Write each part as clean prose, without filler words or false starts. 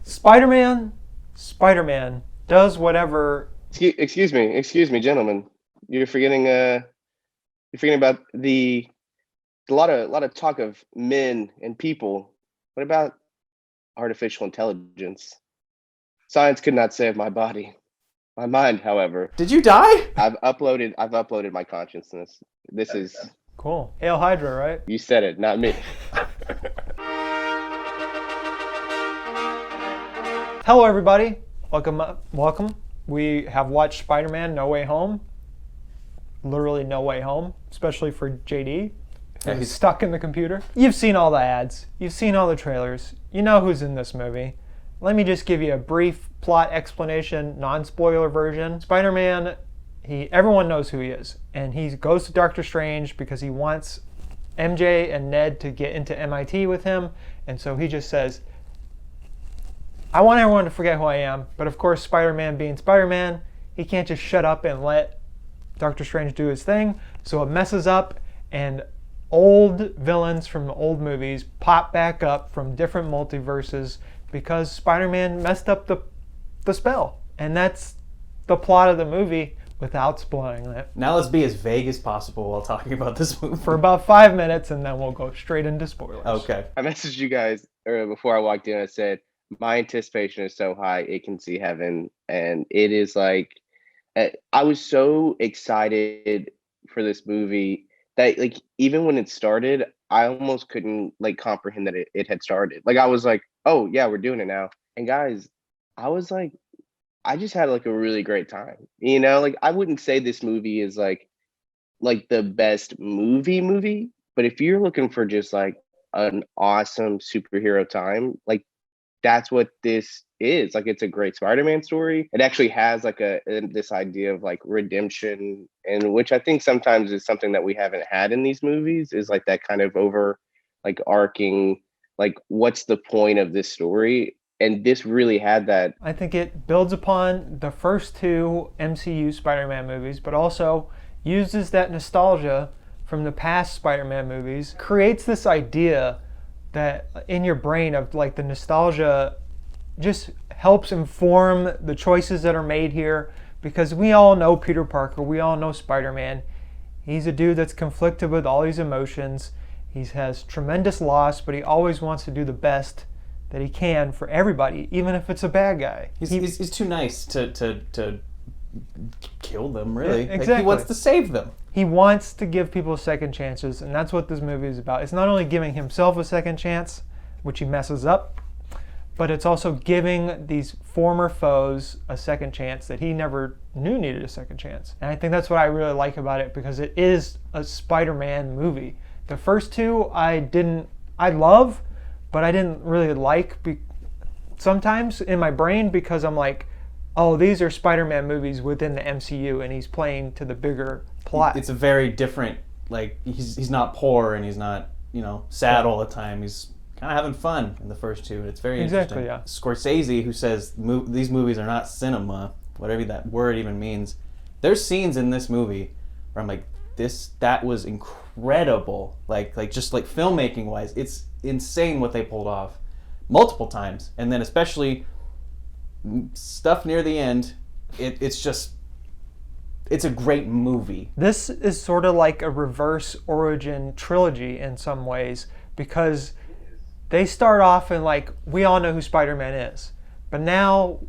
Spider-Man does whatever. Excuse me, gentlemen. You're forgetting you're forgetting about the a lot of talk of men and people. What about artificial intelligence? Science could not save my body. My mind, however, Did you die? I've uploaded my consciousness. This is Cool. Hail Hydra, right? You said it, not me. Hello, everybody. Welcome. We have watched Spider-Man: No Way Home. Literally no way home, especially for JD. Yeah, He's stuck in the computer. You've seen all the ads. You've seen all the trailers. You know who's in this movie. Let me just give you a brief plot explanation, non-spoiler version. Spider-Man, everyone knows who he is, and he goes to Doctor Strange because he wants MJ and Ned to get into MIT with him, and so he just says, I want everyone to forget who I am, but of course Spider-Man being Spider-Man, he can't just shut up and let Doctor Strange do his thing, so it messes up, and old villains from old movies pop back up from different multiverses because Spider-Man messed up the spell. And that's the plot of the movie without spoiling it. Now let's be as vague as possible while talking about this movie. For about 5 minutes, and then we'll go straight into spoilers. Okay. I messaged you guys before I walked in. I said my anticipation is so high it can see heaven, and it is like I was so excited for this movie that like even when it started, I almost couldn't like comprehend that it had started. Like I was like, oh yeah, we're doing it now. And guys, I was like, I just had like a really great time. Like I wouldn't say this movie is like the best movie, but if you're looking for just like an awesome superhero time, like that's what this is. Like it's a great Spider-Man story. It actually has like this idea of like redemption, and which I think sometimes is something that we haven't had in these movies, is like that kind of over like arcing, like what's the point of this story? And this really had that. I think it builds upon the first two MCU Spider-Man movies, but also uses that nostalgia from the past Spider-Man movies, creates this idea that in your brain of like the nostalgia just helps inform the choices that are made here, because we all know Peter Parker, we all know Spider-Man. He's a dude that's conflicted with all these emotions. He has tremendous loss, but he always wants to do the best that he can for everybody, even if it's a bad guy. He's too nice to kill them, really. Yeah, Like, exactly. he wants to save them. He wants to give people second chances, and that's what this movie is about. It's not only giving himself a second chance, which he messes up, but it's also giving these former foes a second chance that he never knew needed a second chance. And I think that's what I really like about it, because it is a Spider-Man movie. The first two I love, but I didn't really like sometimes in my brain, because I'm like, oh, these are Spider-Man movies within the MCU, and he's playing to the bigger plot. It's a very different, like, he's not poor and he's not, sad all the time. He's kind of having fun in the first two. It's very interesting. Yeah. Scorsese, who says these movies are not cinema, whatever that word even means. There's scenes in this movie where I'm like, that was incredible. Like just like filmmaking wise, it's insane what they pulled off multiple times. And then especially stuff near the end, it's a great movie. This is sort of like a reverse origin trilogy in some ways, because they start off and like, we all know who Spider-Man is. But now,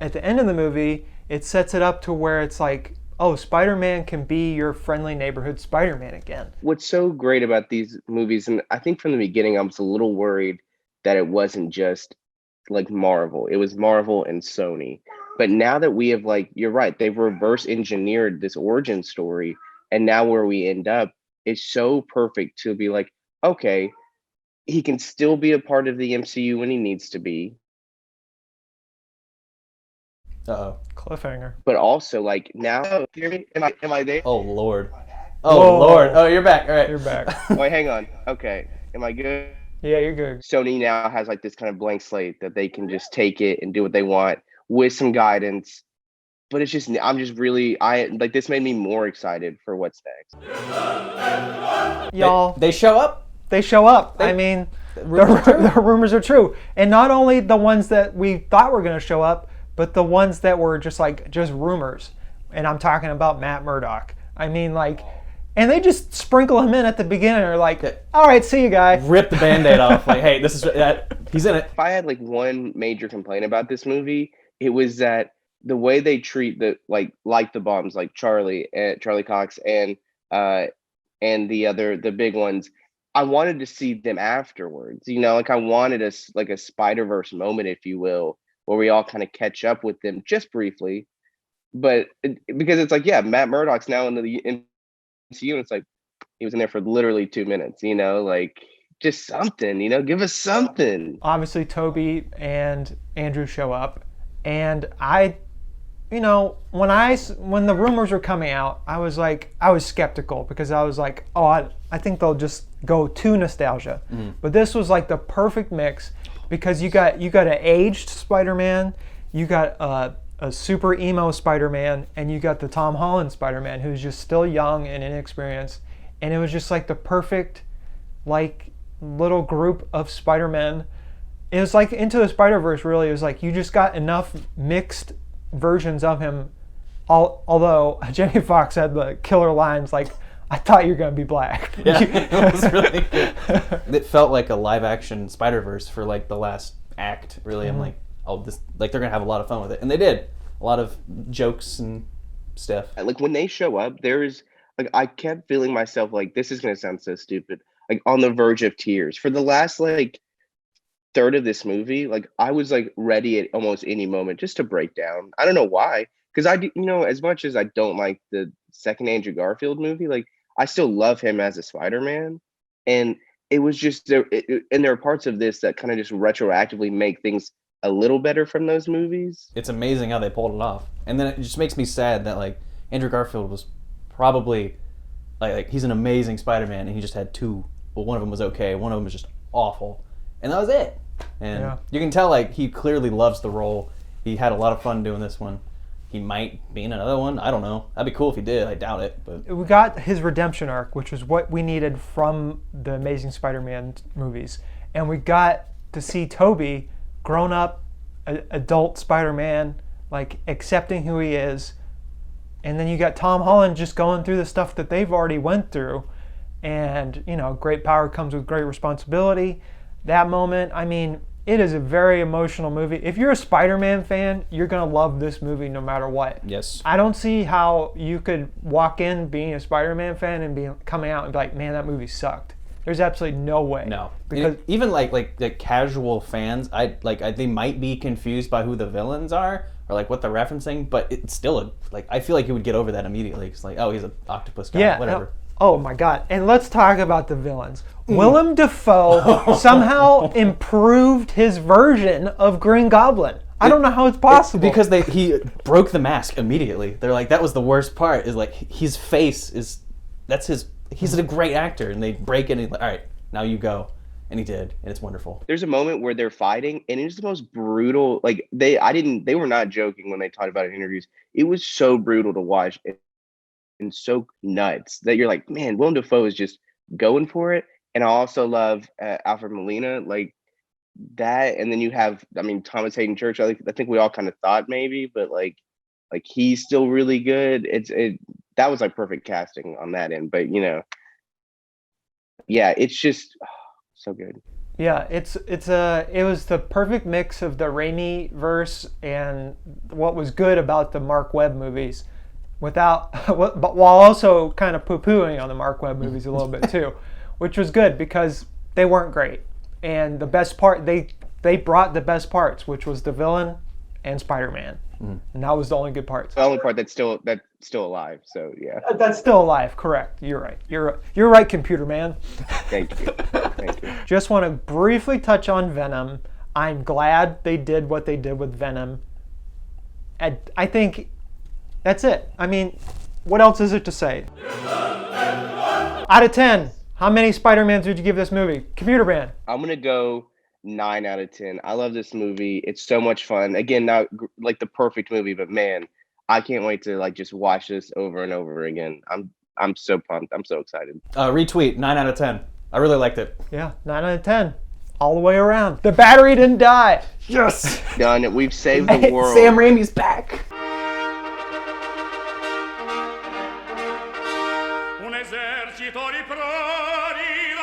at the end of the movie, it sets it up to where it's like, oh, Spider-Man can be your friendly neighborhood Spider-Man again. What's so great about these movies, and I think from the beginning I was a little worried that it wasn't just like Marvel. It was Marvel and Sony. But now that we have, like, you're right, they've reverse engineered this origin story, and now where we end up is so perfect to be like, okay, he can still be a part of the MCU when he needs to be. Uh-oh. Cliffhanger. But also, like, now, hear me? Am I there? Oh, Lord. Oh, Whoa. Lord. Oh, you're back. All right. You're back. Wait, hang on. Okay, am I good? Yeah, you're good. Sony now has like this kind of blank slate that they can just take it and do what they want with some guidance. But it's just, I'm just really, this made me more excited for what's next. Y'all, They show up? they show up. I mean, The rumors are true. And not only the ones that we thought were going to show up, but the ones that were just rumors. And I'm talking about Matt Murdock. I mean, and they just sprinkle him in at the beginning. They're like, all right, see you, guy. Rip the Band-Aid off. Like, hey, this is he's in it. If I had one major complaint about this movie, it was that the way they treat the bombs, like Charlie Cox and the big ones, I wanted to see them afterwards. I wanted a Spider-Verse moment, if you will, where we all kind of catch up with them just briefly. But because it's Matt Murdock's now in the MCU, and it's he was in there for literally 2 minutes, just something, give us something. Obviously, Toby and Andrew show up, and when the rumors were coming out, I was skeptical because I was I think they'll just go to nostalgia. But this was the perfect mix because you got an aged Spider-Man, you got a super emo Spider-Man, and you got the Tom Holland Spider-Man who's just still young and inexperienced, and it was just the perfect little group of Spider-Men. It was Into the Spider-Verse. Really, it was you just got enough mixed versions of him. Although Jamie Foxx had the killer lines I thought you were gonna be black. Yeah, it was really good. It felt like a live-action Spider-Verse for the last act. Really, I'm they're gonna have a lot of fun with it, and they did. A lot of jokes and stuff. When they show up, there's I kept feeling myself this is gonna sound so stupid, on the verge of tears for the last third of this movie. I was ready at almost any moment just to break down. I don't know why, because as much as I don't like the second Andrew Garfield movie, I still love him as a Spider-Man, and it was just there. And there are parts of this that kind of just retroactively make things a little better from those movies. It's amazing how they pulled it off, and then it just makes me sad that Andrew Garfield was probably he's an amazing Spider-Man, and he just had two. Well, one of them was okay, one of them was just awful, and that was it. And you can tell he clearly loves the role. He had a lot of fun doing this one. He might be in another one. I don't know. That'd be cool if he did. I doubt it. But we got his redemption arc, which was what we needed from the Amazing Spider-Man movies, and we got to see Toby, grown up, adult Spider-Man, accepting who he is, and then you got Tom Holland just going through the stuff that they've already went through, and great power comes with great responsibility. That moment, I mean, it is a very emotional movie. If you're a Spider-Man fan, you're gonna love this movie no matter what. Yes. I don't see how you could walk in being a Spider-Man fan and coming out and be man, that movie sucked. There's absolutely no way. No, because even the casual fans, they might be confused by who the villains are or what they're referencing, but it's still I feel you would get over that immediately. It's oh, he's an octopus guy, yeah, whatever. Oh my God! And let's talk about the villains. Willem Dafoe somehow improved his version of Green Goblin. I don't know how it's possible. Because he broke the mask immediately. They're that was the worst part. Is his face is that's his. He's a great actor, and they break it. And he's all right, now you go, and he did, and it's wonderful. There's a moment where they're fighting, and it's the most brutal. They were not joking when they talked about it in interviews. It was so brutal to watch and so nuts that you're man, Willem Dafoe is just going for it. And I also love Alfred Molina, that. And then you have, Thomas Hayden Church. I think we all kind of thought maybe, but he's still really good. That was perfect casting on that end. But yeah, it's just so good. Yeah, it was the perfect mix of the Raimi verse and what was good about the Mark Webb movies, but while also kind of poo-pooing on the Mark Webb movies a little bit too, which was good because they weren't great. And the best part, they brought the best parts, which was the villain and Spider-Man. And that was the only good part. The only part that's still alive. So yeah, that's still alive. Correct. You're right. You're right, computer man. Thank you. Just want to briefly touch on Venom. I'm glad they did what they did with Venom. And I think that's it. What else is it to say? Out of 10, how many Spider-Mans would you give this movie? Computer man. I'm gonna go 9 out of 10. I love this movie. It's so much fun. Again, not the perfect movie, but man, I can't wait to just watch this over and over again. I'm so pumped. I'm so excited. Retweet 9 out of 10. I really liked it. Yeah, 9 out of 10. all the way around. The battery didn't die. Yes. Done it. We've saved the world. Sam Raimi's back. Un esercito di prodi